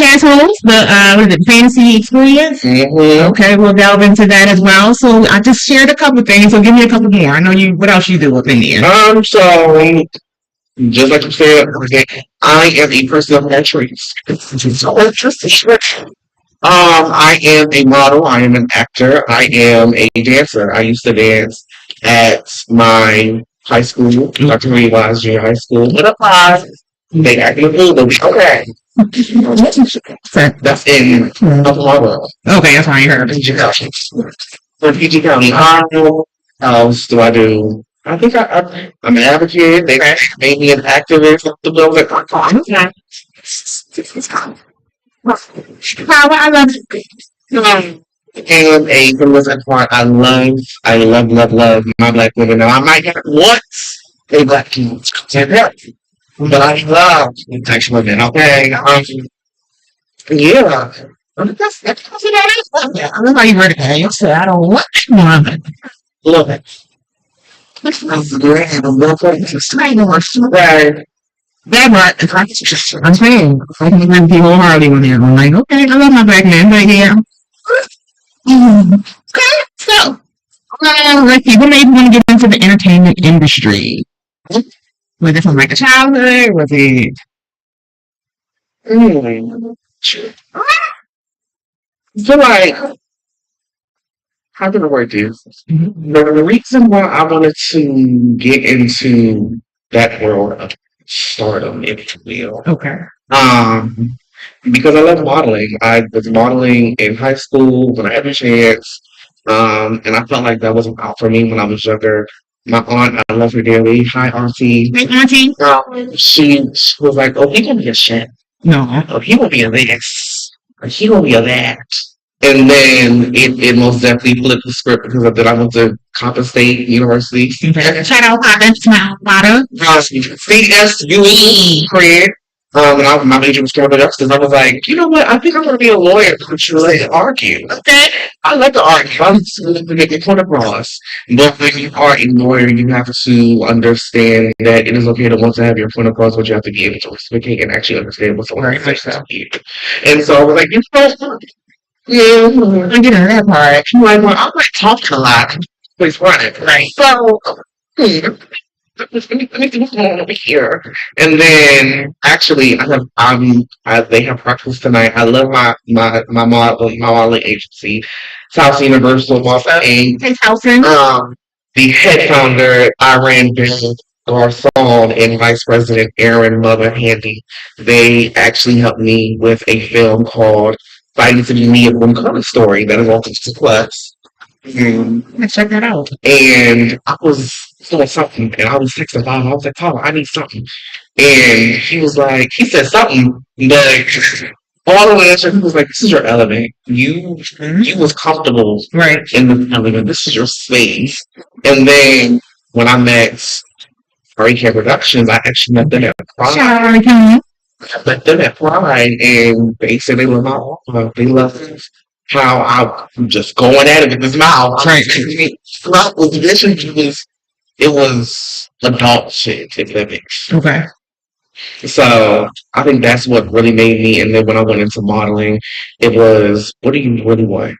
assholes, what is it, fantasy experience? Mm-hmm. Okay, we'll delve into that as well. So I just shared a couple things, so give me a couple more. I know you, what else you do up in there? So, just like you said, I am a person of all traits. So interesting. I am a model. I am an actor. I am a dancer. I used to dance at my high school, Dr. Reed Wise Junior High School. What up, guys? They acting a fool. Okay. That's in Oklahoma. Okay, that's fine. You heard. PG County. For PG County. What else do I do? I think I'm an advocate. They made me an activist. The bill that I love it. And a feminist part. I love my black women. Now I might get once a black people, but I love black women. Okay, yeah. That's Yeah, I love how you heard it. You said I don't want one. love it. That's great. I love it. Right. That part, I'm saying, I can agree with you wholeheartedly on that. I'm like, okay, I love my black man, but yeah. Okay, so, let's see, what made you want to get into the entertainment industry? Was it from like a childhood? Was it? I feel like, how can I word this? The reason why I wanted to get into that world of stardom, if you will, Okay. because I love modeling. I was modeling in high school when I had the chance, and I felt like that wasn't out for me when I was younger. My aunt, I love her dearly. Hi, auntie. Hey, auntie. She was like, "Oh, he gonna be a chef. No. Oh, he gonna be a this. Or he gonna be a that." And then it most definitely flipped the script because of that. I went to Coppin State University. Shout out, Papa. Smile, water. CSUE, Craig. And my major was Capital Justice. I was like, you know what? I think I'm going to be a lawyer because you like to argue. Okay. I like to argue. I'm just going to make the point across. But when you are a lawyer, you have to understand that it is okay to want to have your point across, but you have to be able to reciprocate and actually understand what someone is saying to you. And so I was like, you know, yeah, I get that part. I'm like, well, I'm like talking a lot. Please run it. Right. So, let me do what's going on over here. And then actually they have practice tonight. I love my modeling agency, South Universal Modeling. Hey, Towson. The head founder, Iran Ben Garcon, and Vice President Aaron Mother Handy, they actually helped me with a film called Fighting to be Me, a One Color Story that is on Disney Plus. Let's check that out. And I was doing something, and I was texting Bob. I was like, Tyler, I need something. And he said something, but all the way answer, he was like, this is your element. You was comfortable in the element. This is your space. And then when I met Hurricane Productions, I actually met them at Pride. I met them at Pride, and they said they love my offer. They love how I'm just going at it with his mouth. Right. It was adult shit, if that makes sense. Okay. So I think that's what really made me. And then when I went into modeling, it was, what do you really want?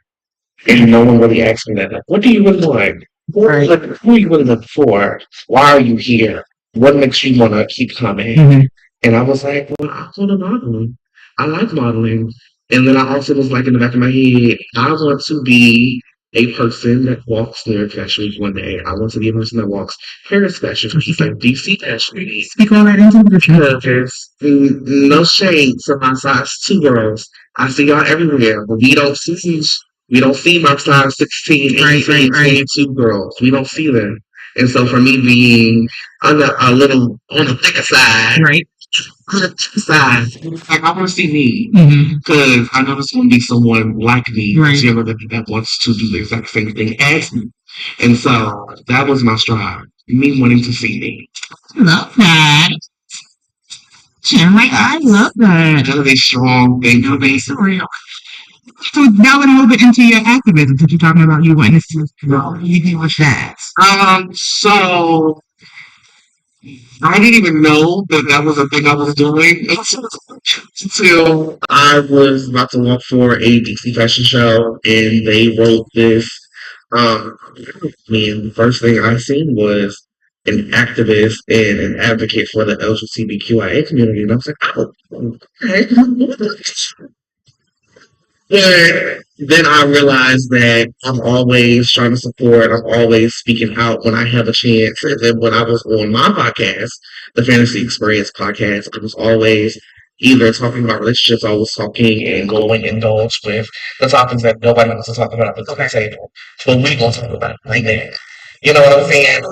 And no one really asked me that. Like, what do you really want? Who are you really looking for? Why are you here? What makes you want to keep coming? Mm-hmm. And I was like, well, I want to model. I like modeling. And then I also was like in the back of my head, I want to be a person that walks near Fashion Week one day. I want to be a person that walks Paris Fashion Week, like DC Fashion Week. Speak all that into the because no shade to my size 2 girls. I see y'all everywhere, but we don't see my size 16, 18, 22 girls. We don't see them. And so for me being a little on the thicker side, on the thicker side, like I want to see me because I know there's going to be someone like me that wants to do the exact same thing as me. And so that was my strive, me wanting to see me. I love that. I love that. That is a strong thing to be surreal. So delving a little bit into your activism, because you're talking about you wanting to you with that. So I didn't even know that was a thing I was doing. till I was about to walk for a DC fashion show, and they wrote this. I mean, the first thing I seen was an activist and an advocate for the LGBTQIA community, and I was like, oh, okay. But then I realized that I'm always trying to support, I'm always speaking out when I have a chance. And then when I was on my podcast, the Fantasy Experience podcast, I was always either talking about relationships, I was talking and going indulge with the topics that nobody wants to talk about at the table. But we gonna talk about it like that. You know what I'm saying?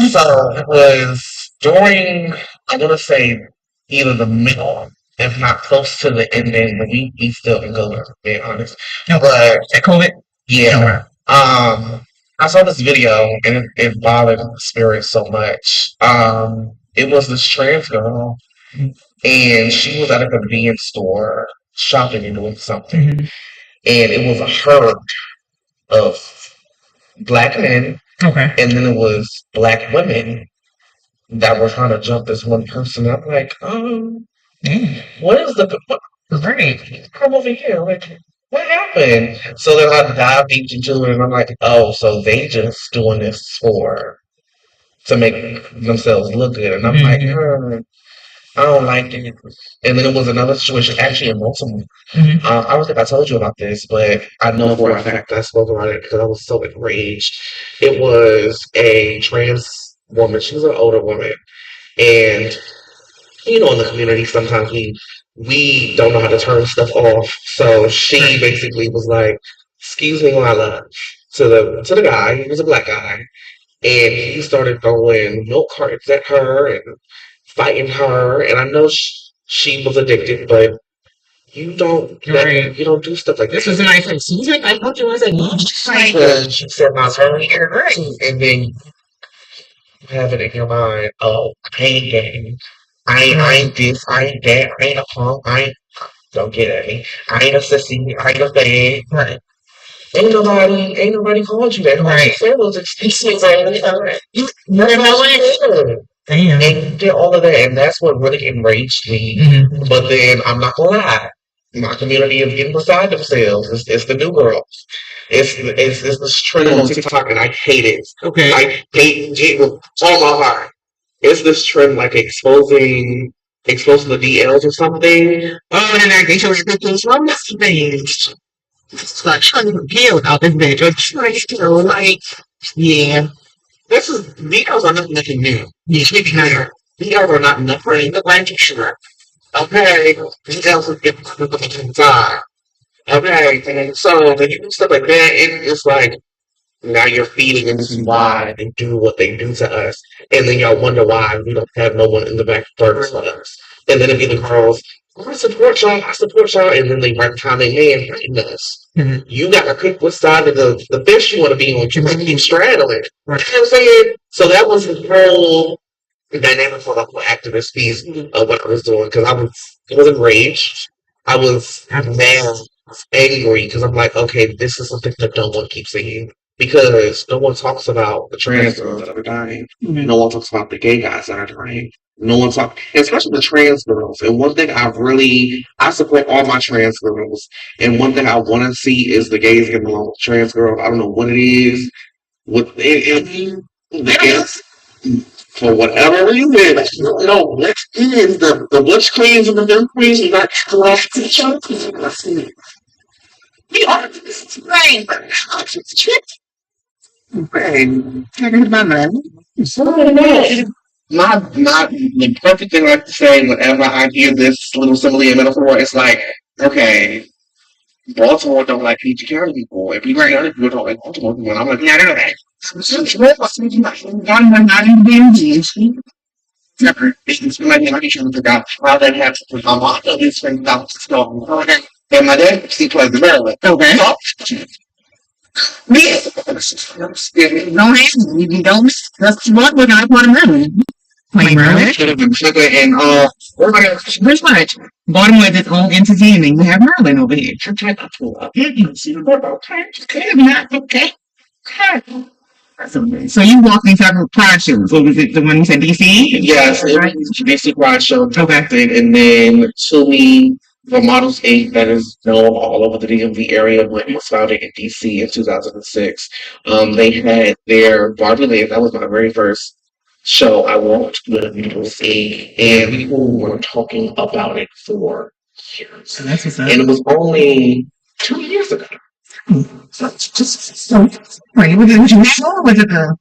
So it was during, I'm gonna say either the middle, if not close to the ending, we still in go to be honest. But Echo it. yeah. I saw this video and it bothered my spirit so much. It was this trans girl and she was at a convenience store shopping and doing something. Mm-hmm. And it was a herd of black men. Okay. And then it was black women that were trying to jump this one person. I'm like, what is right? Come over here. Like, what happened? So then I dive deep into it and I'm like, oh, so they just doing this to make themselves look good. And I'm like, I don't like it. And then it was another situation, actually in Baltimore. I don't think I told you about this, but I know for a fact I spoke about it because I was so enraged. It was a trans woman. She was an older woman. And you know, in the community, sometimes we don't know how to turn stuff off. So she basically was like, "Excuse me, my love," to the guy. He was a black guy, and he started throwing milk cartons at her and fighting her. And I know she was addicted, but you don't do stuff like This that. was a nice thing. She's like, I thought you was like, Because she said my very and then you have it in your mind, oh, I ain't gay. I ain't this, I ain't that, I ain't a punk, I ain't don't get at me. I ain't a sissy, I ain't a fag. right. Ain't nobody called you that. All she said was excuses all the time. You know it. Damn. And you did all of that, and that's what really enraged me. But then I'm not gonna lie. My community is getting beside themselves. It's the new girls. It's this trend on TikTok, and I hate it. Okay. I hate it with all my heart. It's this trend like exposing the DLs or something. Oh, and then they show you pictures from this thing. It's like trying to compare without this bitch. Or trying to like, yeah. DLs are nothing new. DLs are not nothing. The blanket shirt. Okay, DLs are different time. Okay, and so when you do stuff like that, it's like now you're feeding into why they do what they do to us. And then y'all wonder why we don't have no one in the back burner for us. And then it'd be the girls, I support y'all. And then they right behind their man fighting us. You got to pick what side of the fish you want to be on. You can't keep straddling. You know what I'm saying? So that was the whole dynamic for the whole activist piece of what I was doing. Because I was enraged. I was mad, angry, because I'm like, okay, this is something that no one keeps saying. Because no one talks about the trans girls that are dying. No one talks about the gay guys that are dying. No one talks, especially the trans girls. And one thing I support all my trans girls. And one thing I want to see is the gays getting along with trans girls. I don't know what it is. For whatever reason, what is the butch queens and the dumb queens are not correct each other. We are right. The perfect thing I like to say whenever I hear this little simile and metaphor, it's like, okay, Baltimore don't like PG County people. If PG County people don't like Baltimore people, I'm like, yeah, I don't know that. Not in the Never. It's like I should forgot how that happened. A lot of these things out to stone. And my dad plays the Maryland. Okay. No, you don't. That's what we're gonna put in Maryland. Like Maryland? And pretty much. Baltimore is its own entity, and then you have Maryland over here. Okay. So you walked these several pride shows. What was it? The one you said DC? Yes, it Right. was DC Pride Show. Okay. And then Tumi, the Models Inc. that is known all over the DMV area when it was founded in DC in 2006. They had their Barbie Land. That was my very first show I walked with Models Inc. And people were talking about it for years. So that's what's up. And it was only 2 years ago. So it's just right. Was it national or was it the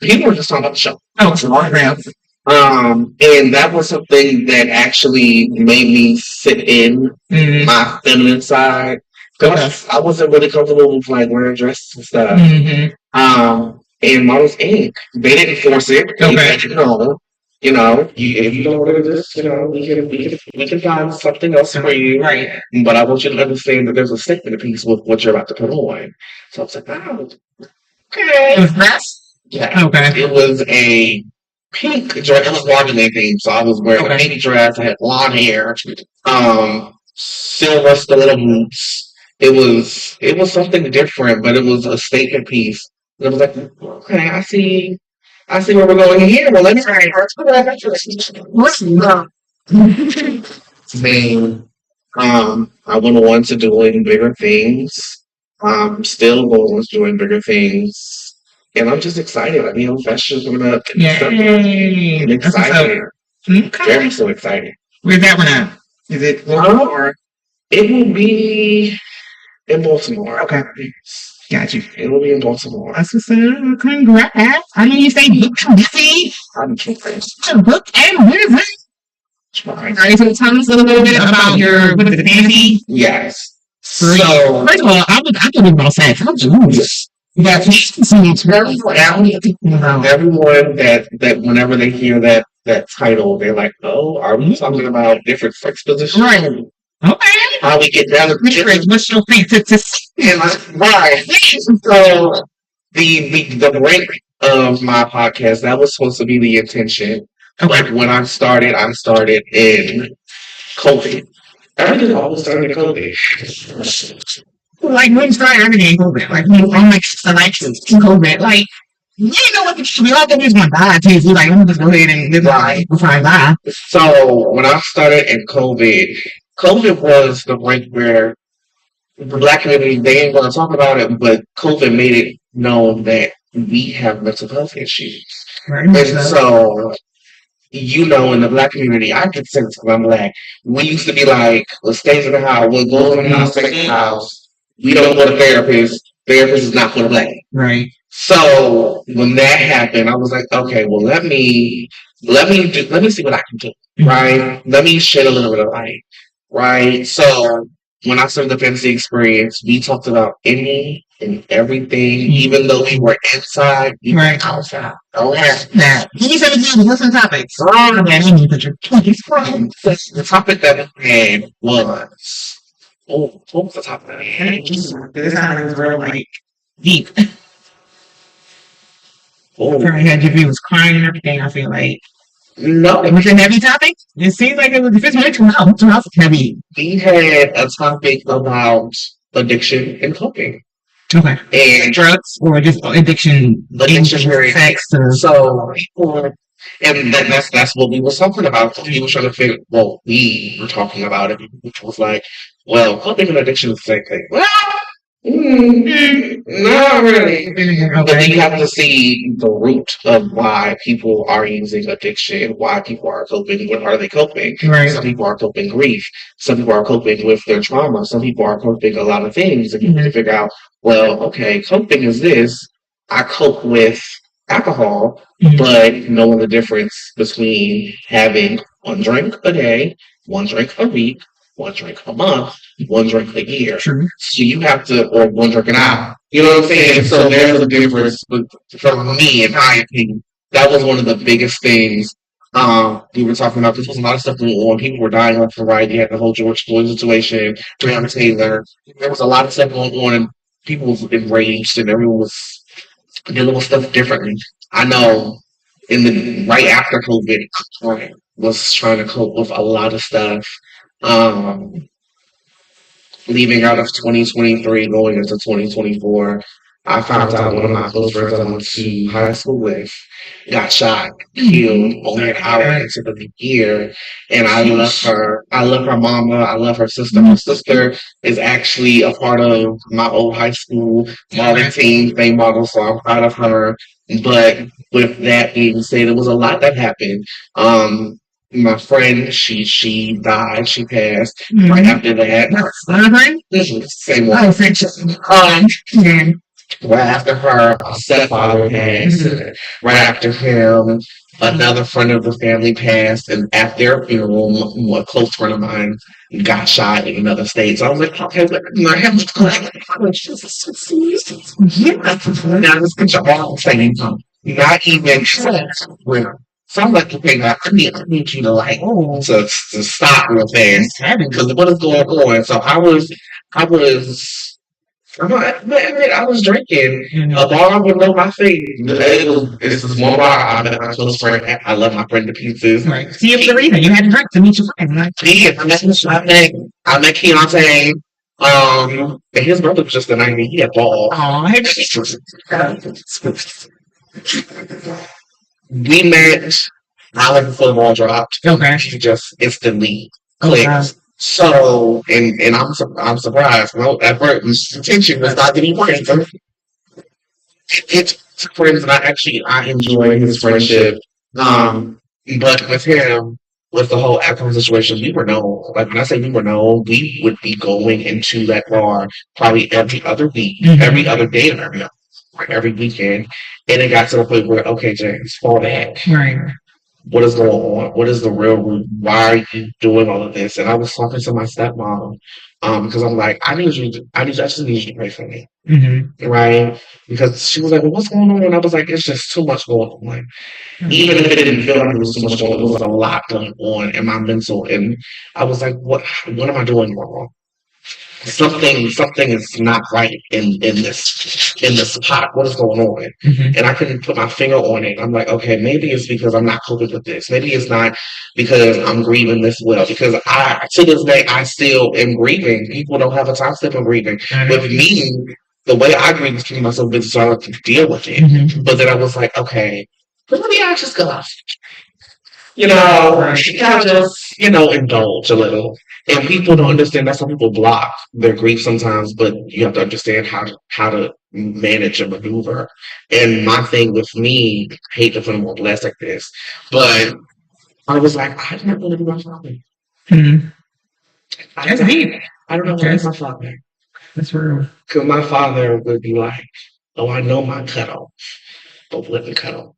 People were just talking about the show. oh it's an autograph? And that was something that actually made me sit in Mm-hmm. my feminine side because I wasn't really comfortable with like wearing dresses and stuff. Mm-hmm. And Models Inc. They didn't force it. They Okay. said, if you don't want this, we can find something else for you. Right. But I want you to understand that there's a statement piece with what you're about to put on. So I was like, oh, okay. It was dress? Yeah. Okay. It was a pink dress. It was Wonderland themed, so I was wearing a pink dress. I had blonde hair, silver stiletto boots. It was something different, but it was a statement piece. And I was like, okay, I see where we're going here. Well, let me try then, I went on to doing bigger things. Still going on to doing bigger things. And I'm just excited. I mean, fashion coming up. Yay! I'm That's what's up. excited. Okay. Very so excited. Where's that one at? Is it or It will be in Baltimore. okay? Got you. It will be in Baltimore. That's what's up. Congrats. I know you say book and busy. I'm trying. To book and busy. Trying. All right, so tell us a little bit about your what is it, fantasy? Yes. So So, first of all, I thought it was about sex. I'm just that's everyone that whenever they hear that title, they're like, "Oh, are we talking about different sex positions? right. Okay. How we get down to different?" What's your fantasy? And right. So the break of my podcast that was supposed to be the intention. Okay. But when I started in COVID. Everything always started in COVID. Like when you started everything in COVID, like you on like selections in COVID, like you didn't know what we all think we was gonna die too. So like let me just go ahead and live life before I die. So when I started in COVID was the break where the Black community they ain't gonna talk about it, but COVID made it known that we have mental health issues. Very And much so. so in the Black community, I can say this because I'm Black. We used to be like, what stays in the house, what goes in the house, stays in the house. We don't go to therapist. Therapist is not for the Black. Right. So when that happened, I was like, okay, well, let me see what I can do, right? Let me shed a little bit of light, right? So when I started the fantasy experience, we talked about any and everything, even though we were inside, we were Right. outside. Oh, yeah. Now, can you say again? What's the topics? Oh, Okay, I need to put your the topic that we had was, what was the topic that we had? This time was real like deep. Oh, Probably had your was crying and everything. I feel like no, it was a heavy topic. It seems like it was. If it's mental health, heavy. we had a topic about addiction and coping. Okay. And Drugs or just addiction, sex. so people, and that's what we were talking about. We were trying to figure. Well, we were talking about it, which was like, well, coping and addiction is the same thing. Well, not really. But then you have to see the root of why people are using addiction, why people are coping. What are they coping? Right. Some people are coping grief. Some people are coping with their trauma. Some people are coping a lot of things. And you have to figure out, well, okay, coping is this. I cope with alcohol, but knowing the difference between having one drink a day, one drink a week, one drink a month, one drink a year. True. So you have to, or one drink an hour. You know what I'm saying? So there's a difference. But for me, in my opinion, that was one of the biggest things. We were talking about. This was a lot of stuff going on. People were dying left and right. You had the whole George Floyd situation, Breonna Taylor. There was a lot of stuff going on, and people was enraged, and everyone was dealing with stuff differently. I know right after COVID, I was trying to cope with a lot of stuff. Leaving out of 2023, going into 2024, I found out one of my close friends I went to high school with got shot, killed only an hour into the year. And I love her. I love her mama. I love her sister. Her sister is actually a part of my old high school modeling team, they model, so I'm proud of her. But with that being said, it was a lot that happened. My friend, she died, she passed right after that. Same one. Right after her stepfather passed, and right after him, another friend of the family passed, and at their funeral, a close friend of mine got shot in another state. So I was like, okay, I have now this picture all saying, not even with. So I'm like, okay, now I need you to like to stop real fast because what is going on? So I was drinking a bar with no my face. It's this one bar. I met my close friend. I love my friend to pieces. Right. See, it was the reason you had to drink to meet your friend. Right? Yeah, I met Keontae. And his brother was just a 90. He had ball. Oh, We met. I like the football dropped. okay. She just instantly clicked. So, and I'm surprised. No, at first, the tension was not getting friends. It's friends, and I enjoy his friendship. But with him, with the whole alcohol situation, we were known. Like when I say we were known, we would be going into that bar probably every other week, every other day, and every weekend. And it got to the point where, okay, James, fall back. Right. What is going on? What is the real root? Why are you doing all of this? And I was talking to my stepmom, because I'm like, I just need you to pray for me. Right? Because she was like, well, what's going on? And I was like, it's just too much going on. Like, even if it didn't feel like it was too much going on, it was a lot going on in my mental. And I was like, what am I doing wrong? Something is not right in this pot. What is going on? And I couldn't put my finger on it. I'm like, okay, maybe it's because I'm not coping with this. Maybe it's not because I'm grieving this well. Because I, to this day, I still am grieving. People don't have a time step of grieving. With me, the way I grieve is keeping myself busy so I don't have to deal with it. But then I was like, okay, let me just go. She kind of just, indulge a little. And people don't understand. That's why people block their grief sometimes. But you have to understand how to manage and maneuver. And my thing with me, I hate to put them on blast like this, but I was like, I don't want to be my father. That's deep. I don't know what is my father. That's real. Because my father would be like, oh, I know my cutoff, but let me cut off.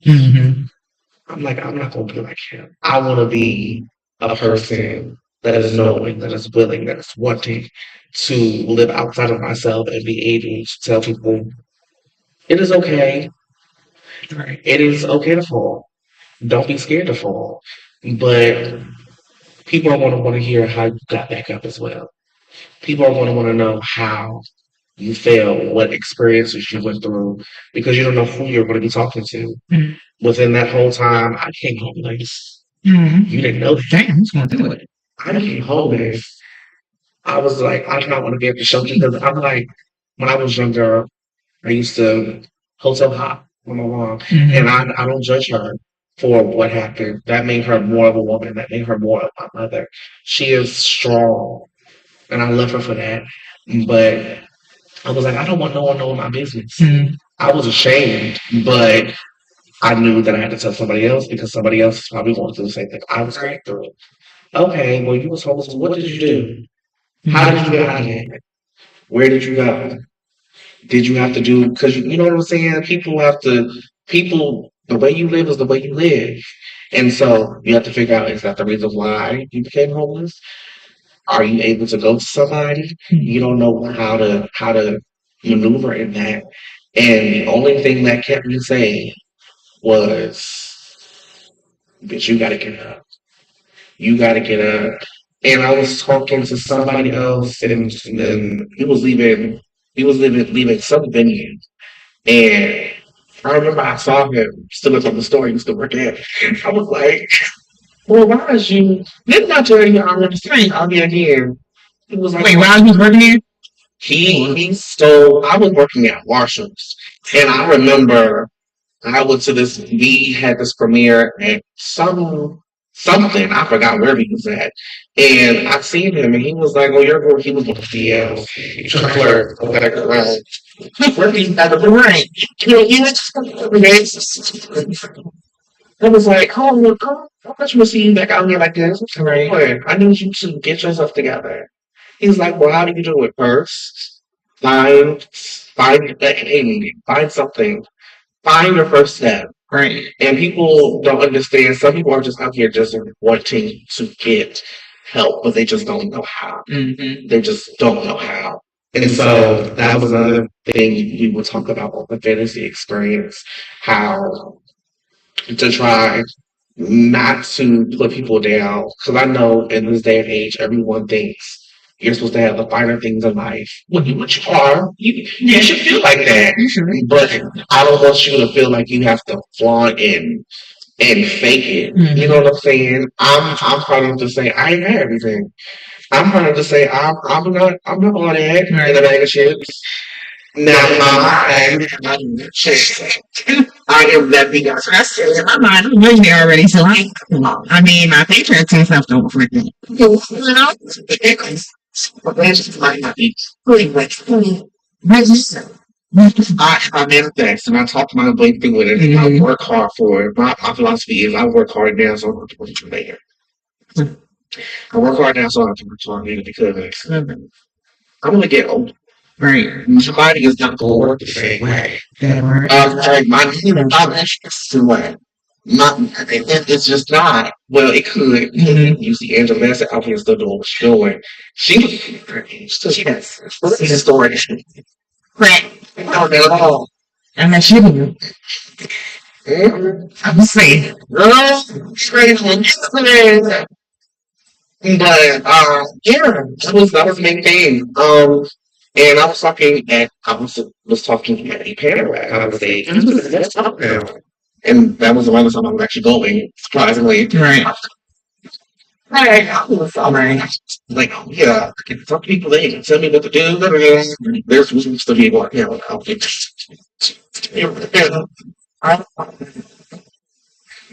I'm like, I'm not going to be like him. I want to be a person that is knowing, that is willing, that is wanting to live outside of myself and be able to tell people it is okay. Right. It is okay to fall. Don't be scared to fall. But people are going to want to hear how you got back up as well. People are going to want to know how you failed, what experiences you went through, because you don't know who you're going to be talking to. Within that whole time, I came home like, you didn't know that. Damn, who's going to do it? I came home and I was like, I don't want to be able to show you because I'm like, when I was younger, I used to hotel hop with my mom, and I don't judge her for what happened. That made her more of a woman. That made her more of my mother. She is strong, and I love her for that. But I was like, I don't want no one knowing my business. I was ashamed, but I knew that I had to tell somebody else because somebody else is probably going through the same thing I was going through. Okay, well, you was homeless. What did you do? How did you get out of it? Where did you go? Did you have to do, because you know what I'm saying? The way you live is the way you live. And so you have to figure out, is that the reason why you became homeless? Are you able to go to somebody? You don't know how to maneuver in that. And the only thing that kept me sane was, bitch, you gotta get up. You gotta get up. And I was talking to somebody else, and he was leaving some venue. And I remember I saw him still at the store he used to work at. I was like, well, why is you? Didn't I tell you I'm on the street? I'll be again. He was like, wait, while he was working here? He stole. I was working at Marshalls, and I remember I went to this. We had this premiere at something. I forgot where he was at, and I seen him, and he was like, "Oh, you're going." He was with the DL. Clerk, whatever. Working at the right. I was like, "Oh, how much was he back out here like this?" Right. I need you to get yourself together. He's like, "Well, how do you do it first? Find something. Find your first step." Right. And people don't understand. Some people are just out here just wanting to get help, but they just don't know how. They just don't know how. And so that was another thing we would talk about on the fantasy experience, how to try not to put people down. Because I know in this day and age, everyone thinks you're supposed to have the finer things in life. What you are, you should feel like that. But I don't want you to feel like you have to flaunt and fake it. You know what I'm saying? I'm trying to say I ain't had everything. I'm trying to say I'm not on that in a bag of chips. Now I am that big ass. That's in my mind. I'm living there already, so I mean, my Patriots and stuff don't freak me. You know? But that's just like my I manifest and I talk to my blank thing with it and I work hard for it. My philosophy is I work hard now so I don't have to work too later. I work hard now so I don't have to work too later because I'm gonna get old. Right. Somebody is not gonna work the same way. Like my way. It's just not. Well, it could. You see Angela Bassett out here still doing what she's doing. She does. What's the story? Right. No, not at all. I'm not shitting you. I'm just saying. Girl, straight on Instagram. But yeah, that was the main thing. And I was talking at a panel at stage. And that was the last time I was actually going, surprisingly. Right. I was like, oh, yeah, I can talk to people, they can tell me what to do. There's reasons to be able to,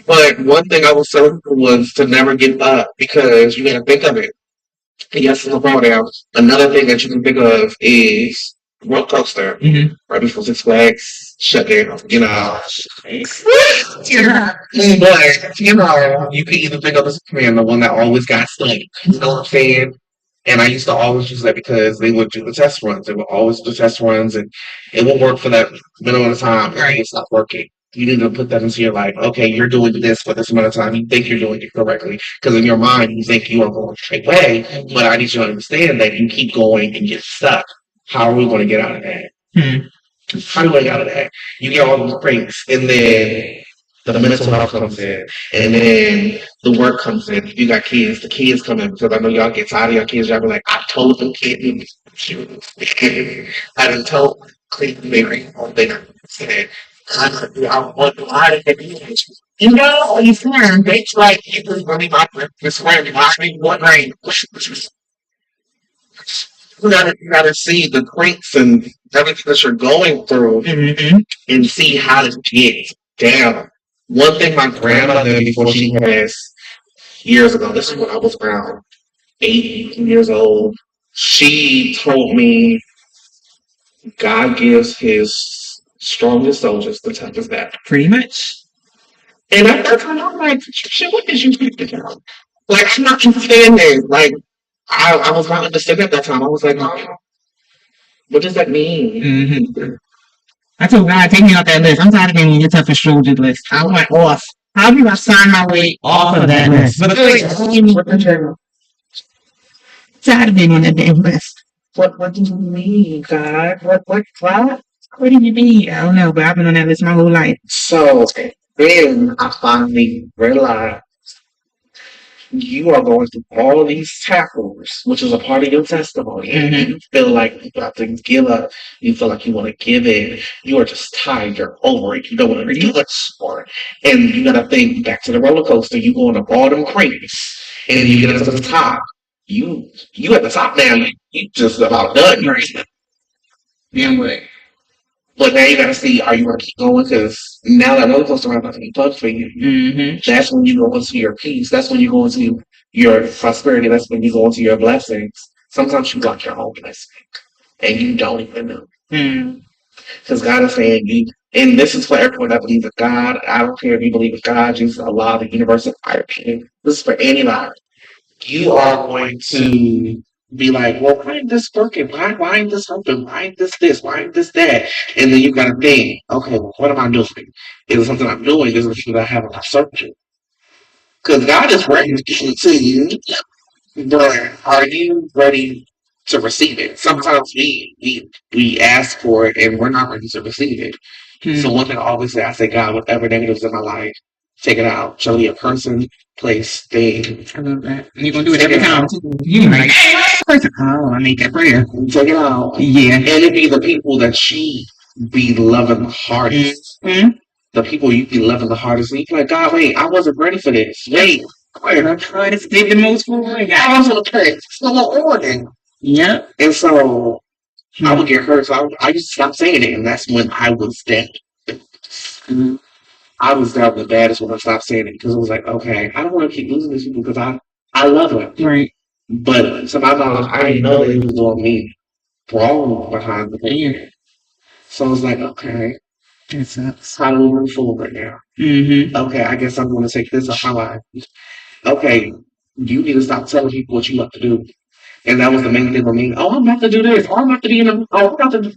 But one thing I was telling people was to never give up because you gotta think of it. Yes, it's a throwdown. Another thing that you can think of is roller coaster. Right before Six Flags shut down, Yeah. But, you could either think of as a command, the one that always got stuck. You know what I'm saying? And I used to always use that because they would do the test runs. They would always do test runs and it would work for that minimum of time and it stopped working. You need to put that into your life. Okay, you're doing this for this amount of time. You think you're doing it correctly. Because in your mind, you think you are going the straight way. But I need you to understand that you keep going and get stuck. How are we going to get out of that? How do we get out of that? You get all those breaks, and then the mental health comes in, and then the work comes in. You got kids, the kids come in because I know y'all get tired of your kids. Y'all be like, I told them kids. I done told Clayton Mary all there. I want to get you know, you learn. It's like you really not this way. I mean, what rain? You gotta see the cranks and everything that you're going through and see how to get down. One thing my grandmother, before she passed years ago, this is when I was around 8 years old, she told me God gives his strongest soldiers the toughest battle. Pretty much. And at that time, I'm like, shit, what did you think about? Like, I'm not understanding. Like, I was not understanding at that time. I was like, oh, what does that mean? I told God, take me off that list. I'm tired of being on your toughest shoulder list. I went off. How do I sign my way off of that list? But tired of being on that damn list. What do you mean, God? What? What do you mean? I don't know, but I've been on that list my whole life. So then I finally realized you are going through all of these tackles, which is a part of your testimony. And you feel like you have to give up. You feel like you want to give in. You are just tired. You're over it. You don't want to do it more. And you got to think back to the roller coaster. You going up all them crates. And you get to the top. You at the top now. You just about done. Then what? But now you gotta see, are you gonna keep going? Because now that roller coaster ride about to be fun for you. Mm-hmm. That's when you go into your peace. That's when you go into your prosperity. That's when you go into your blessings. Sometimes you block your own blessing, and you don't even know. Mm. Because God is saying you, and this is for everyone that believes in God. I don't care if you believe in God, Jesus, Allah, the universe, of fire. This is for anybody. You are going to be like, well, why ain't this working? Why ain't this helping? Why ain't this? Why ain't this that? And then you got to think, okay, well, what am I doing? Is it something I'm doing? Is it something that I have a searching? Because God is ready to give it to you, but are you ready to receive it? Sometimes we ask for it and we're not ready to receive it. So one thing I always say, I say, God, whatever negatives in my life, take it out. Shall be a person, place, thing. I love that. And you're gonna do it every time too. You like, oh, I need that prayer. Take it out. Yeah. And it be the people that she be loving the hardest. Mm-hmm. The people you be loving the hardest. And you be like, God, wait, I wasn't ready for this. Wait. I tried to save the most for it. I was on the place. Still on. Yep. And so I would get hurt. So I used to stop saying it. And that's when I was dead. Mm-hmm. I was down the baddest when I stopped saying it. Because it was like, okay, I don't want to keep losing these people because I love them. Right. But to my knowledge, I didn't know they was doing me wrong behind the thing. So I was like, okay. It sucks. How do we move forward now? Mm-hmm. Okay, I guess I'm going to take this off my life. Okay, you need to stop telling people what you love to do. And that was the main thing for me. Oh, I'm about to do this. Oh, I'm about to be in a... Oh, I'm about to do...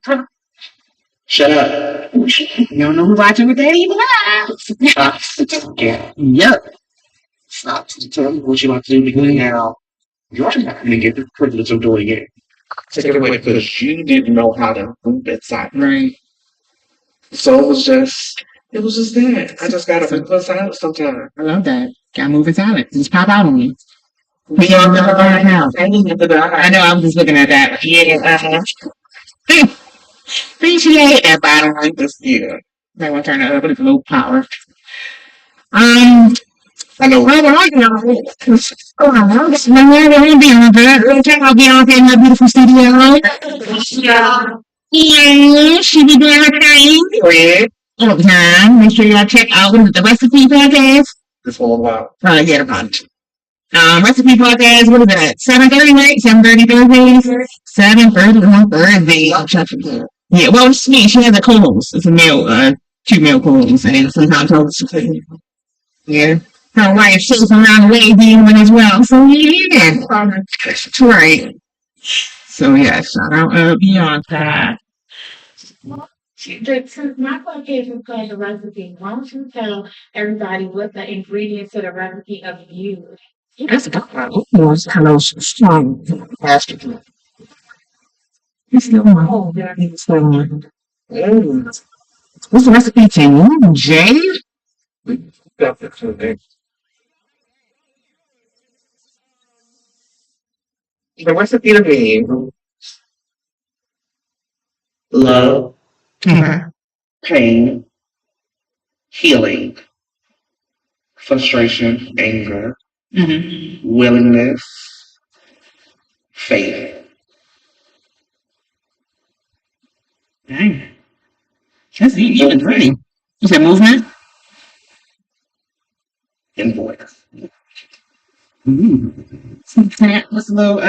Shut up. You don't know who's watching with that even. Yeah. Yep. Stop telling people what you like to do because now you're not going to get the privilege of doing it. Take it away because you didn't know how to move that side. Right. So it was just that. I just gotta be put silent sometimes. I love that. Gotta move in silent. Just pop out on me. Beyonka right now. I know, I was just looking at that. Yeah. Appreciate that bottom one. Yeah. I want to turn it up with a little power. I know. Well, I know. Oh, I'm just Beyonka. Check out Beyonka in her beautiful studio. Yeah, she be doing her thing. Red. All the time. Make sure y'all check out the recipe podcast. This one about. Yeah, about recipe podcast. What is that? 7:30, right? 7:30 Thursdays. 7:30 on Thursday. Yeah, well, it's me. She has a co-host. It's a male, 2 male co-hosts, and sometimes hosts. Yeah. Her wife shows around the way being one as well. So yeah, right. So yeah, shout out Beyonka. Since my podcast is called The Recipe, why don't you tell everybody what the ingredients to the recipe of you? That's a good one. It's kind of strong. It's still on. It's still on. What's the recipe to you, Jay? The recipe to me. Love, pain, healing, frustration, anger, willingness, faith. Dang. That's even pretty. You said movement? And voice. What's a little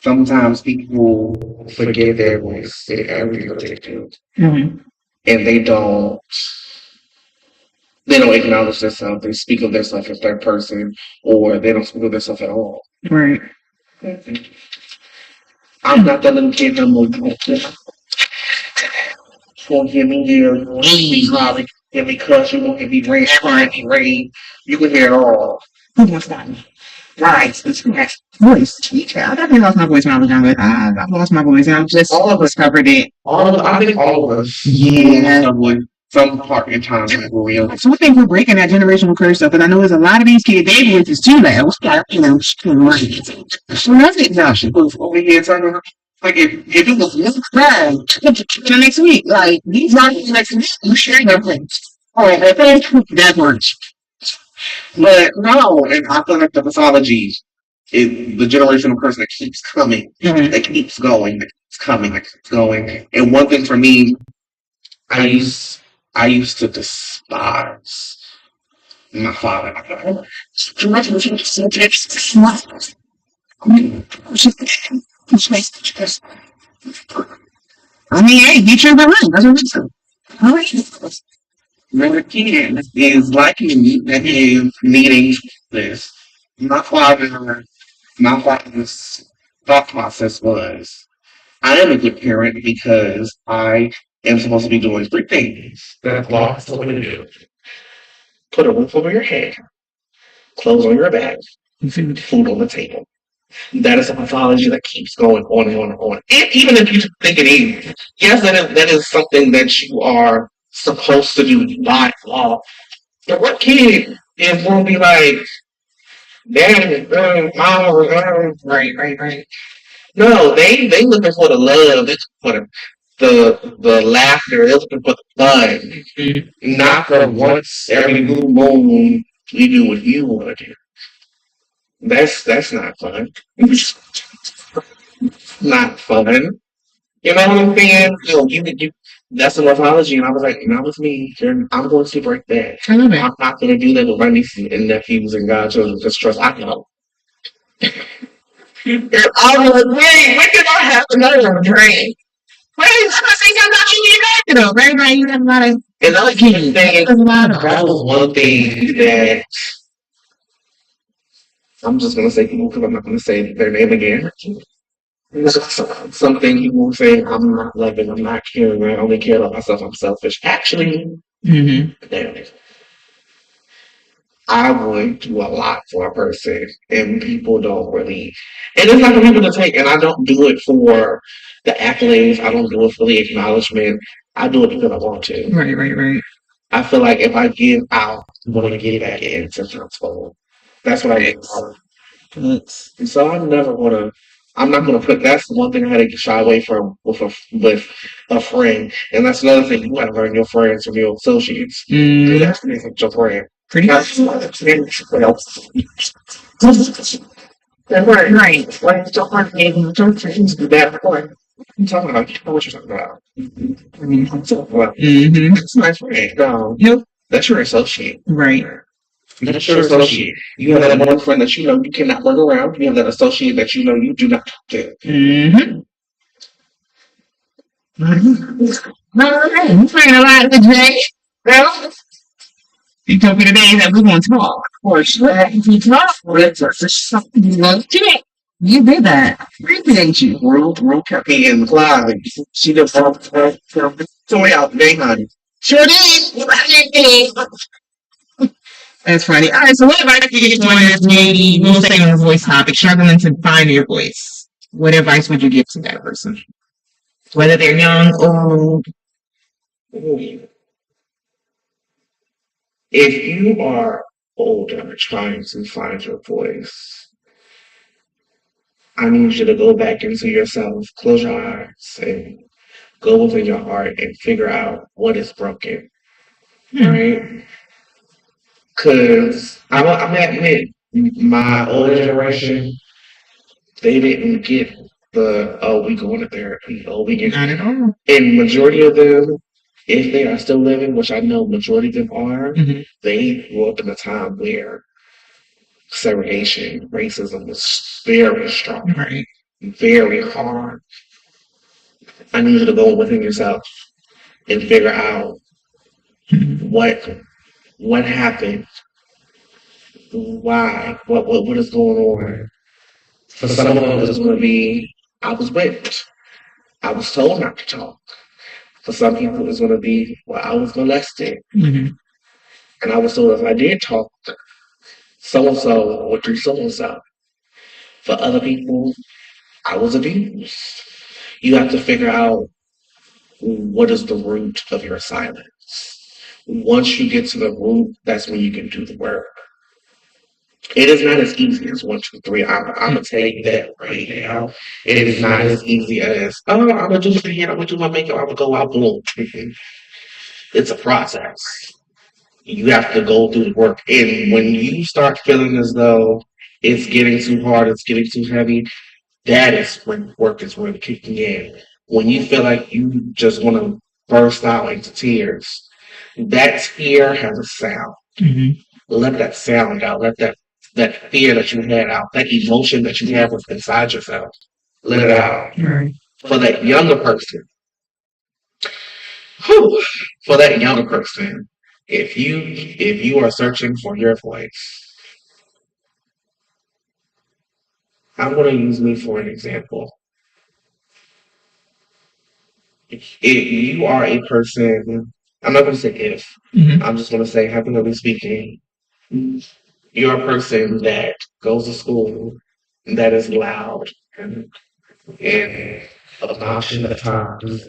Sometimes people forget their voice. Everything they do. Mm-hmm. And they don't acknowledge themselves. They speak of themselves as third person, or they don't speak of themselves at all. Right. I'm not that little kid no more. Won't hear me here. You won't hear me holler. Hear me cuss. You won't hear me rain. You can hear it all. Who wants that? Right. Voice. Yeah, I definitely lost my voice when I was younger. I've lost my voice and I've just discovered it. I think all of us. Yeah. Some part in time were real. So I think we're breaking that generational curse stuff, but I know there's a lot of these kids, their voice is too loud. So that's it now. She goes over here talking like if it was next week, like these are next week, you share your things. That works. But no, and I feel like the pathology the generational person that keeps coming, that keeps going, that keeps coming, that keeps going. And one thing for me, I used to despise my father. I mean, hey, get your the ring. That's what we do. All right. When a kid is like me that is needing this, my father, my father's thought process was, I am a good parent because I am supposed to be doing three things that law has told me to do. Put a roof over your head, clothes on your back, food on the table. That is a mythology that keeps going on and on and on. And even if you think it is, yes, that is something that you are supposed to do by law. But what kid is going to be like, Dad, mom, right. No, they looking for the love, they looking for the laughter, they're looking for the fun. Not for once every blue moon we do what you want to do. That's not fun. Not fun. You know what I'm saying? You that's a mythology, and I was like, not with me. I'm going to break that. I love it. I'm not going to do that with my nieces and nephews and godchildren. Just trust. I know. And I was like, wait, when did I have another dream? Wait, I'm not saying I'm not you know, right? Right? You have a lot of Another key thing, there's a lot of that was one thing that I'm just going to say people because I'm not going to say their name again. Something he will say, I'm not loving, I'm not caring, I only care about myself, I'm selfish. Actually, damn it. I would do a lot for a person, and people don't really. And it's not for people to take, and I don't do it for the accolades, I don't do it for the acknowledgement, I do it because I want to. right. I feel like if I give out, I'm going to get it back in sometimes. That's what I do. And so I'm not gonna put. That's the one thing I had to shy away from with a friend, and that's another thing you got to learn your friends from your associates. That's the thing with your friend. Pretty That's right. What your friend do that for? I'm talking about. You know what you're talking about. I'm talking about. That's my friend. No, Yep. that's your associate. Right. That's your associate. You have that one friend that you know you cannot work around. You have that associate that you know you do not talk to. Alright, I'm playing a lot with Jay. Well, you told me today that we want to talk. For sure. If you talk, let's something you love today. You did that. Appreciate you. Rule kept me in live. She did story out today, honey. Sure did. That's funny. All right, so what advice would you give someone that's maybe, we'll say on the voice topic, struggling to find your voice? What advice would you give to that person? Whether they're young, old. If you are older trying to find your voice, I need you to go back into yourself, close your eyes, and go within your heart and figure out what is broken, right? Because I'm gonna admit, my older generation, they didn't get the we going to therapy, we get Not at all. and majority of them, if they are still living, which I know majority of them are, they grew up in a time where segregation, racism was very strong, Right. very hard. I need you to go within yourself and figure out what happened, why, what is going on. For some of them, it's going to be, I was whipped. I was told not to talk. For some people, it's going to be, well, I was molested. And I was told if I did talk, so-and-so would do so-and-so. For other people, I was abused. You have to figure out what is the root of your silence. Once you get to the root, that's when you can do the work. It is not as easy as 1, 2, 3. I'm gonna tell you that right now. It is not as easy as I'm gonna do my hair, I'm gonna do my makeup, I'm gonna go out boom. It's a process. You have to go through the work, and when you start feeling as though it's getting too hard, it's getting too heavy, that is when work is really kicking in. When you feel like you just want to burst out into tears, that tear has a sound. Mm-hmm. Let that sound out. Let that fear that you had out, that emotion that you have inside yourself, let it out. Right. For that younger person, whew, for that younger person, if you are searching for your voice, I'm going to use me for an example. If you are a person, I'm not going to say if, Mm-hmm. I'm just going to say, hypothetically speaking, you're a person that goes to school that is loud and obnoxious at times,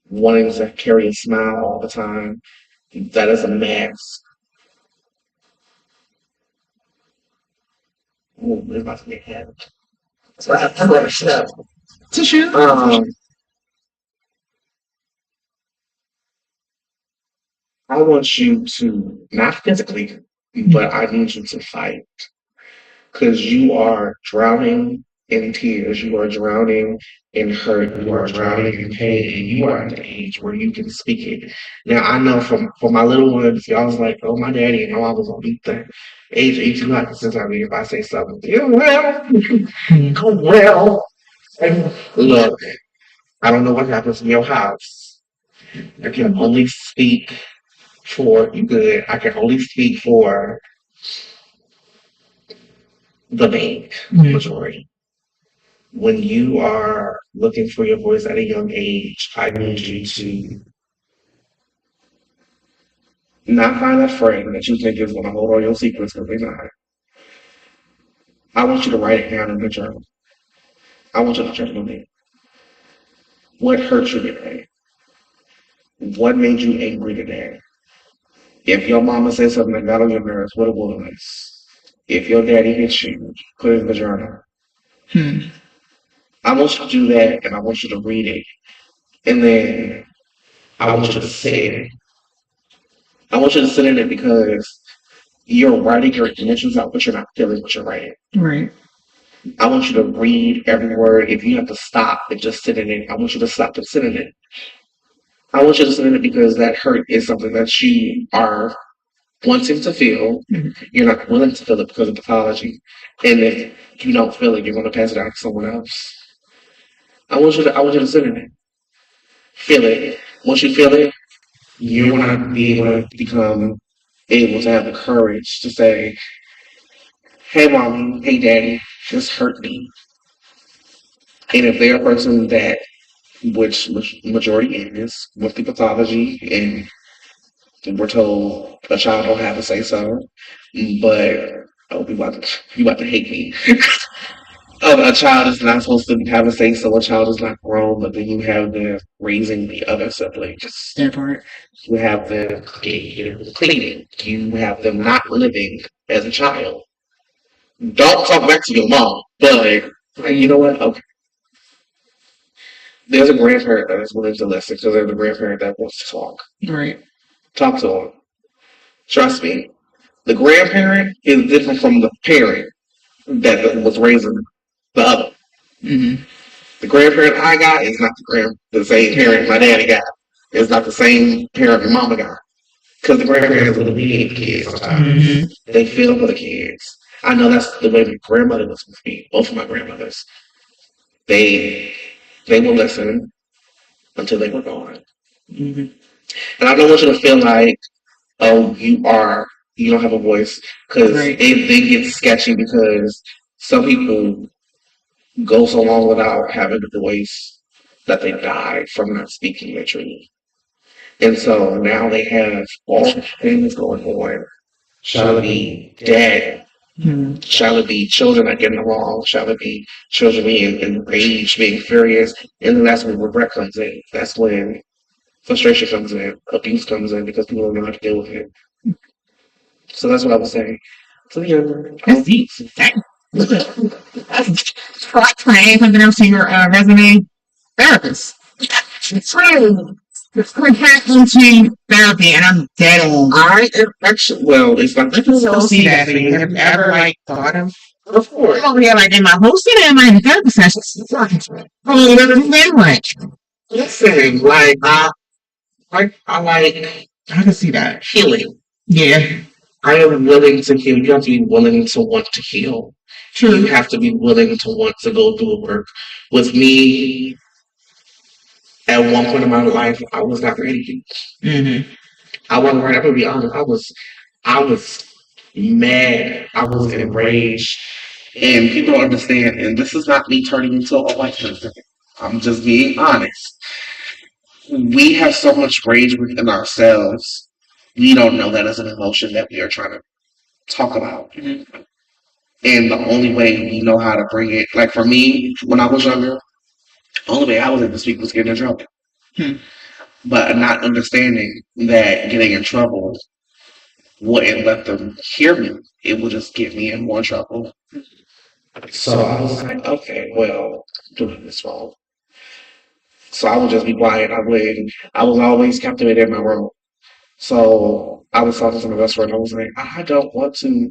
wanting to carry a smile all the time, that is a mask. Ooh, it's about to get heavy. So I'm going to step. Tissue. I want you to, not physically, but I need you to fight. Because you are drowning in tears, you are drowning in hurt, you are drowning in pain, and you are at the age where you can speak it. Now, I know from for my little ones, y'all was like, oh, my daddy and my mom was on beat the age of 18, like, since I mean, if I say something, yeah, well, go well. And look, I don't know what happens in your house. I can only speak for you good. I can only speak for the main majority. When you are looking for your voice at a young age, I need you to not find that friend that you think is going to hold all your secrets because they're not. I want you to write it down in the journal. I want you to journal it. What hurt you today? What made you angry today? If your mama said something that got on your nerves, what it was. If your daddy hit you, put it in the journal. I want you to do that, and I want you to read it. And then I want you to say it. I want you to sit in it because you're writing your emotions out, but you're not feeling what you're writing. Right. I want you to read every word. If you have to stop and just sit in it, I want you to stop and sit in it. I want you to sit in it because that hurt is something that you are wanting to feel. You're not willing to feel it because of pathology. And if you don't feel it, you're going to pass it on to someone else. I want you to sit in it. Feel it. Once you feel it, you're going to be able to become able to have the courage to say, hey, mommy, hey, daddy, this hurt me. And if they're a person that, which majority is, with the pathology, and we're told a child don't have to say so, but, oh, you about to hate me. A child is not supposed to have a say so, a child is not grown, but then you have them raising the other siblings. That part. You have them cleaning. You have them not living as a child. Don't talk back to your mom, but you know what? Okay. There's a grandparent that is willing to listen because there's a grandparent that wants to talk. Right. Talk to them. Trust me. The grandparent is different from the parent that was raising the other. Mm-hmm. The grandparent I got is not the same parent my daddy got. It's not the same parent my mama got. Because the grandparents will be the kids sometimes. Mm-hmm. They feel for the kids. I know that's the way my grandmother was with me. Both of my grandmothers. They will listen until they were gone. Mm-hmm. And I don't want you to feel like, oh, you don't have a voice. Because they get sketchy because some people go so long without having a voice that they died from not speaking their truth. And so now they have all things going on. Shall it be dead? Mm-hmm. Shall it be children not getting along? Shall it be children being enraged, being furious? And then that's when regret comes in. That's when frustration comes in, abuse comes in because people don't know how to deal with it. So that's what I was saying. So yeah, that's deep. Try something else to your resume. Therapist. It's true. I got into therapy and I'm dead on. I am actually, well, it's not, I can still see that for you. Have you ever, like, thought of course. Oh, yeah, like in my whole city, I'm in therapy sessions. Oh, very much. Listen, like, I can see that. Healing. Yeah, I am willing to heal. You have to be willing to want to heal. You true. have to be willing to want to go through the work. With me, at one point in my life, I was not ready. Mm-hmm. I wasn't ready. I'm gonna be honest. I was mad. I was enraged, and people don't understand. And this is not me turning into a white person. I'm just being honest. We have so much rage within ourselves. We don't know that as an emotion that we are trying to talk about. Mm-hmm. And the only way we know how to bring it, like for me, when I was younger, the only way I was able to speak was getting in trouble. Hmm. But not understanding that getting in trouble wouldn't let them hear me. It would just get me in more trouble. So I was like, okay, well, I'm doing this wrong. So I would just be quiet. I was always captivated in my room. So I was talking to my best friend. I was like, I don't want to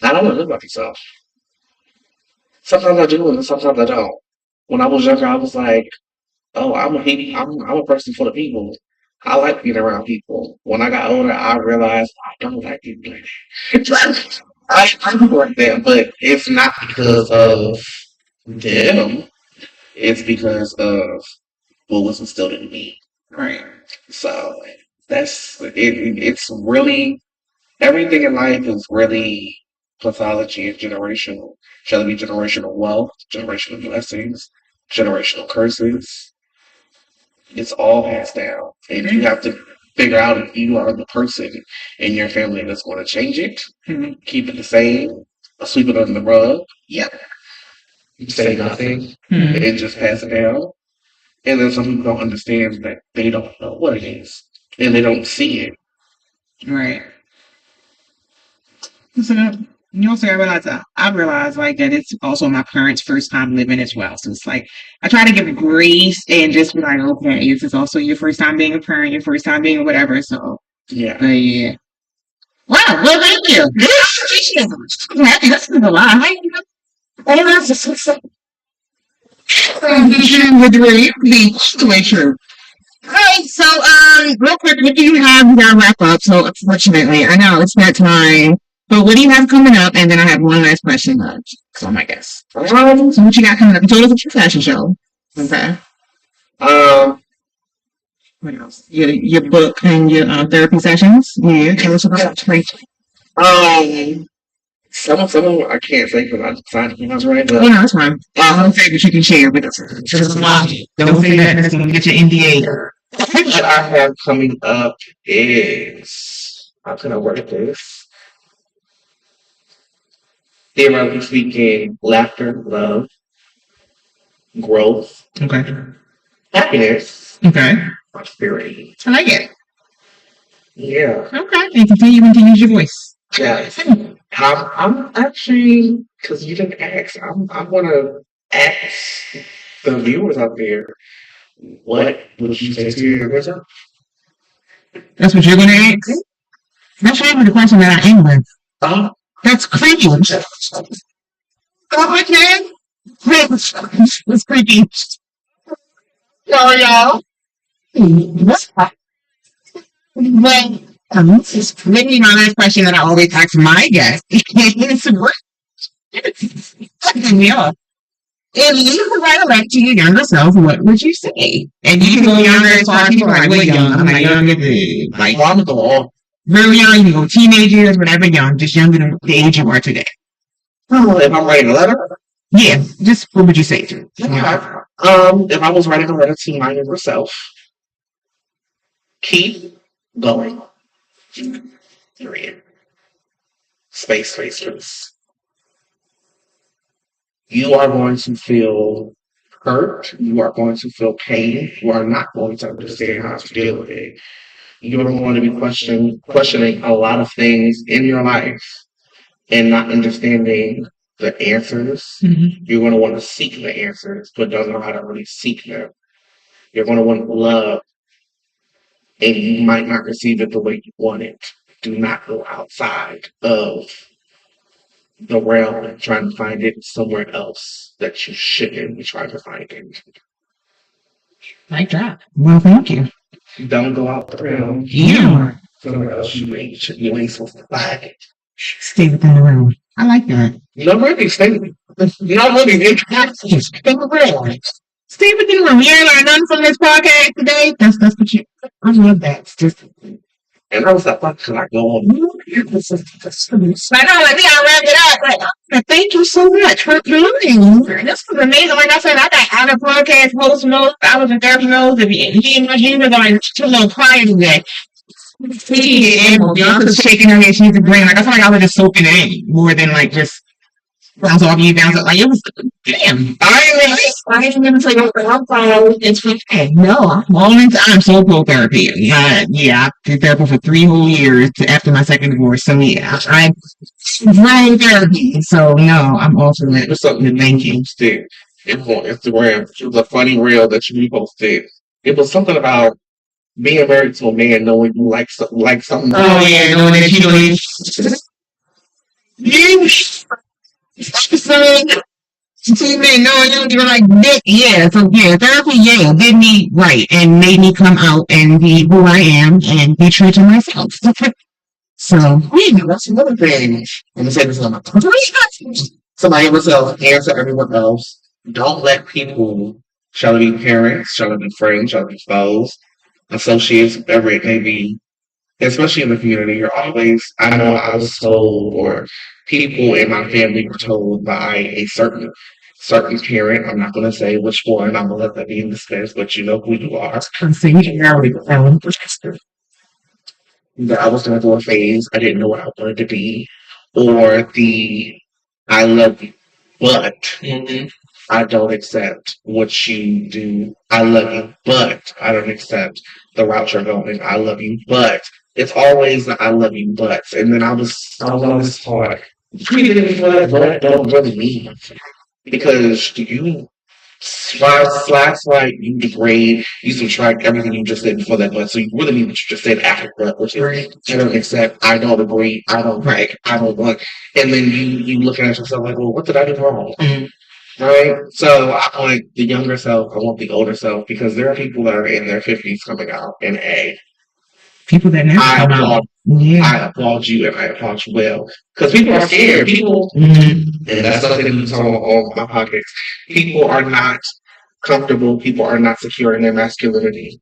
live like myself. Sometimes I do, and sometimes I don't. When I was younger, I was like, oh, I'm a person full of people. I like being around people. When I got older, I realized I don't like people like that. I like people like that, but it's not because of them. It's because of what was instilled in me. Right. So that's it. It's really everything in life is really pathology and generational. Shall it be generational wealth, generational blessings, generational curses? It's all passed down. And you have to figure out if you are the person in your family that's going to change it, Mm-hmm. keep it the same, or sweep it under the rug. Yep. Say nothing Mm-hmm. and just pass it down. And then some people don't understand that they don't know what it is. And they don't see it. Right. So you also I realized like that it's also my parents' first time living as well. So it's like I try to give grace and just be like, okay, this is also your first time being a parent, your first time being whatever. So Yeah. but yeah. Wow, well thank you. I'm happy this is a lot. Oh, that's a transition with the situation. Alright, so real quick, what do you have? We gotta wrap up. So unfortunately, I know it's that time. But what do you have coming up? And then I have one last question left. So my guess. So what you got coming up? You told us it's your fashion show. Okay. Um, What else? Your book and your therapy sessions. Yeah. Tell us about that. some of them I can't say because I decided when I was right, Oh but no, it's fine. One thing that you can share with us. Don't say that. That's gonna get your NDA. what I have coming up is how can I word this? Theoretically speaking, laughter, love, growth, Okay. happiness, Okay. prosperity. I like it. Yeah. Okay. And continue to use your voice. Yeah. I'm actually because you didn't ask, I'm gonna ask the viewers out there, what would you say to your younger self? That's what you're gonna ask? That's not even the question that I am with. Uh, That's creepy. Oh, okay. That's creepy. Sorry, y'all. But maybe my last question that I always ask my guests is what me off. If you could write a letter to your younger self, what would you say? And you can go younger as far as people are like, what young? I'm like young as like I'm the all. very young, you can go teenage years, whatever young, just younger than the age you are today. If I'm writing a letter, Yeah, just what would you say to? if I was writing a letter to my younger self, keep going. Period. Space, space, space. You are going to feel hurt. You are going to feel pain. You are not going to understand how to deal with it. You are going to be questioning a lot of things in your life and not understanding the answers. Mm-hmm. You're going to want to seek the answers, but don't know how to really seek them. You're going to want love, and you might not receive it the way you want it. Do not go outside of the realm and try to find it somewhere else that you shouldn't be trying to find it. Like that. Well, thank you. Don't go out the realm. Yeah. Somewhere else you ain't supposed to find it. Stay within the room. I like that. No, really, stay in the realm. Stay within the room. You ain't learned nothing from this podcast today. That's what you. I love that. It's just. And I was like, what can I go on? I know, like, we gotta wrap it up. But thank you so much for coming. This was amazing. Like I said, I got other podcast host notes. I was in therapy notes. If you and my dream are like 2 little prior to that. Beyonka's shaking her head. She's agreeing. Like, I feel like I was just soaking it in more than like just bounce off you, bounce off. Like, it was, damn. I ain't gonna say, I'm fine. It's fine. No, I'm so pro therapy. I did therapy for 3 whole years after my second divorce. So yeah, I'm very therapy. So no, I'm all for it. There's something Thank you. posted on Instagram. It was a funny reel that you reposted. It was something about being married to a man knowing you like something. Oh yeah, knowing that you don't. You. Teammate, no, you're like, yeah, so yeah, therapy, yeah, did me right and made me come out and be who I am and be true to myself. So, Yeah, that's another thing. Let me say this on my somebody was answer everyone else. Don't let people, shall it be parents, shall it be friends, shall it be foes, associates, whatever it may be, especially in the community, you're always, I know I was told, or people in my family were told by a certain parent, I'm not going to say which one, I'm going to let that be in suspense, but you know who you are. I'm saying, That I was going through a phase, I didn't know what I wanted to be, or the I love you, but I don't accept what you do. I love you, but I don't accept the route you're going. I love you, but it's always the I love you, but. And then I was on this part. But don't really mean, because you slide, you degrade, you subtract everything you just said before that but. So you really mean what you just said after but, which is I don't accept, I don't agree, I don't like, I don't want. And then you looking at yourself like, well, what did I do wrong? Right? So I want the younger self, I want the older self, because there are people that are in their 50s coming out in A. People that never come out. Yeah. I applaud you and I applaud you well. Because people are scared. People, and that's something we talk on my podcast. People are not comfortable. People are not secure in their masculinity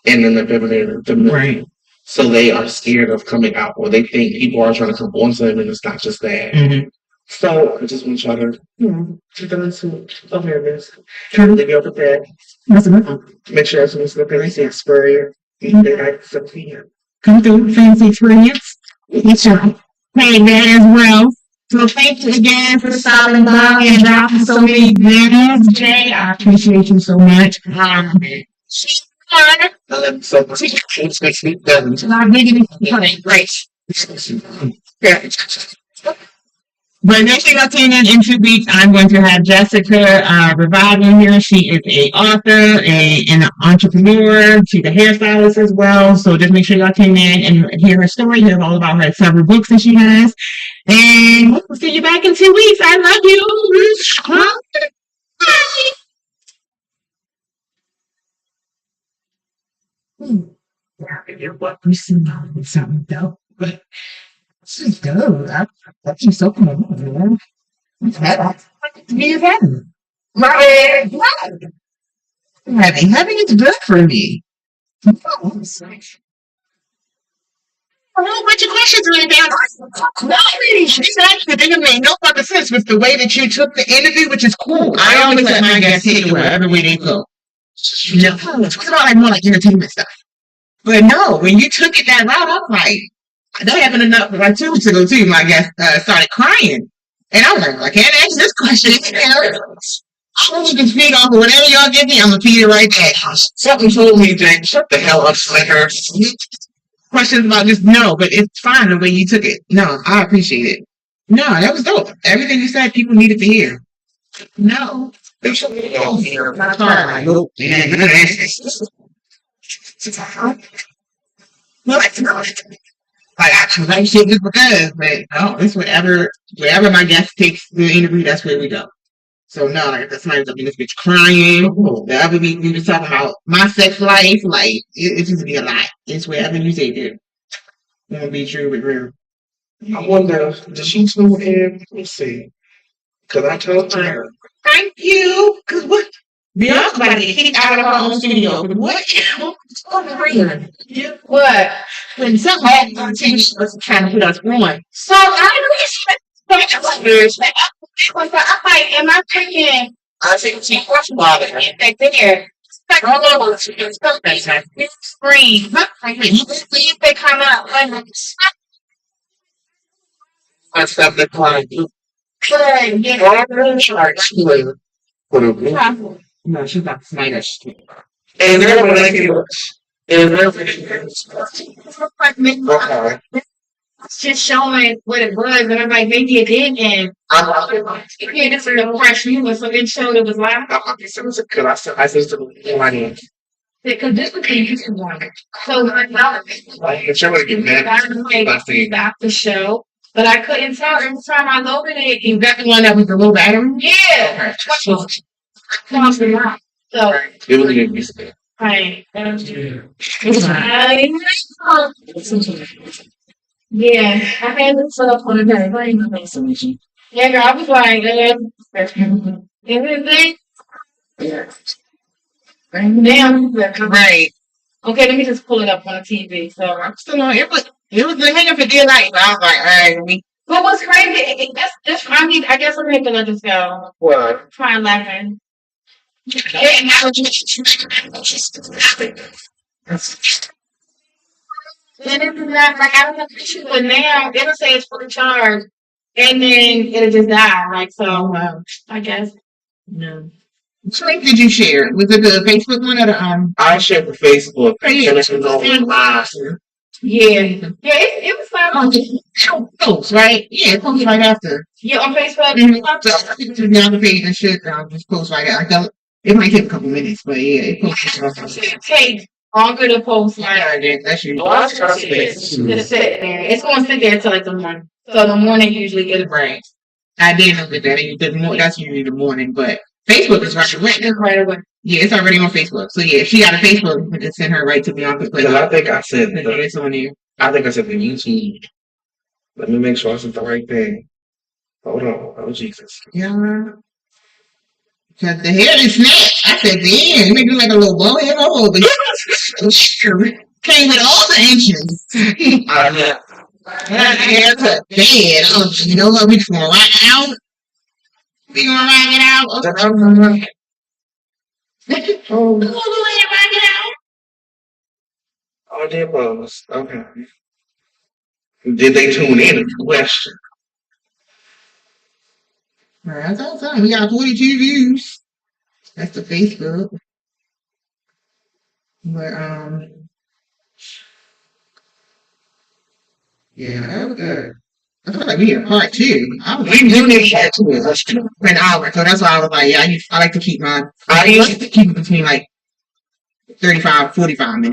and in their femininity. Right. So they are scared of coming out, or they think people are trying to come onto them, and it's not just that. So I just want y'all to, take them into awareness. Try to be over there. That's a good one. Make sure everyone's looking at the experience. Come through fancy experience. It's your pay that as well. So thank you again for stopping by and dropping so many gems. Jay, I appreciate you so much. I love you so much. It's makes me done. Great. But next thing I'll tune in 2 weeks, I'm going to have Jessica Reviving here. She is a author, an entrepreneur. She's a hairstylist as well. So just make sure y'all tune in and hear her story, hear all about her several books that she has. And we'll see you back in 2 weeks. I love you. Yeah, you're welcome. Something dope, but she's dope. She's so cool, man. Me is heaven. My heaven is good for me. A whole bunch of questions right now. Exactly. It didn't make no fucking sense with the way that you took the interview, which is cool. I always let my guests take it wherever way they go. No, it's about like more like entertainment stuff. But no, when you took it that route, I'm like, that happened enough like 2 weeks ago too. My guest started crying. And I was like, I can't answer this question. I'm just gonna feed off of whatever y'all give me, I'm gonna feed it right back. Something told me, Jake, shut the hell up, Slicker. Questions about this, no, but it's fine the way you took it. No, I appreciate it. No, that was dope. Everything you said, people needed to hear. No. They should be on here. Like, nope. Like I can like shit just because, but no, it's wherever my guest takes the interview, that's where we go. So no, like if somebody's up in this bitch crying, the other week we was talking about my sex life, like it just be a lot. It's wherever you take it. Won't be true, but real. I wonder, does she tune in? Let me see. Because I told her, Thank you. Cause what? Beyonka about to get kicked out of her own studio. What? What? When something happened on TV, she was trying to put us on. So I'm like, am I thinking? I think she was bothered. Right there. Like, oh, screen. Please, they come out. I stopped the client. Good. Yeah. No, she's not smart as shit. And they're like it was. And they're okay. It's just showing what it was, and I'm like, maybe it did end. Yeah, this is a fresh humor, so it showed it was live. I said to my name. Because this was the YouTube one. So now, I'm sure would get mad. I don't know about the show, but I couldn't tell every time I loaded it. You got the one that was the low battery? Yeah. So, It was a good music. right. Yeah, I had this up on the day. Yeah, girl, I was like, everything. Damn. Right. Okay, let me just pull it up on the TV. So I'm still on. It was the hang up for dear life. I was like, all right, what was crazy? That's I mean, I guess I'm making it just go. What? Trying laughing. And it's not like I don't know the issue, but now it'll say it's fully charged, and then it'll just die. Like so, I guess no. which link did you share? Was it the Facebook one or the I shared the Facebook. Yeah. And it's on live. Yeah, it was fine. post, right? Yeah, it posts right after. Yeah, on Facebook. So I think it's down the page and shit. Just post right after. It might take a couple minutes, but yeah, it posts. It takes longer to post. Like That's usually. to sit there. It's going to sit there until like the morning. So the morning usually get it Right. I did look at that. That's usually the morning, but Facebook is right away. It's right away. Yeah, it's already on Facebook. So yeah, if she got a Facebook, we can just send her right to Beyonka. Because I think I said It's on there. I think I said the YouTube. Let me make sure I said the right thing. Hold on. Oh Jesus. Yeah. Because the hair is snatched. I said, damn, you make it like a little bow head over. But came with all the inches. Haircut bad. Oh, you know what? We just gonna rock it out. We gonna rock it out. Okay. Oh, We're gonna go ahead and rock it out. oh, dear was. Okay. Did they tune in? Is the question. All right, that's all time. We got 42 views. That's the Facebook. But yeah, that was good. I feel like we need a part two. We do need that too. An hour, so that's why I was like, yeah, I like to keep mine. I used to keep it between like 35, 45 minutes.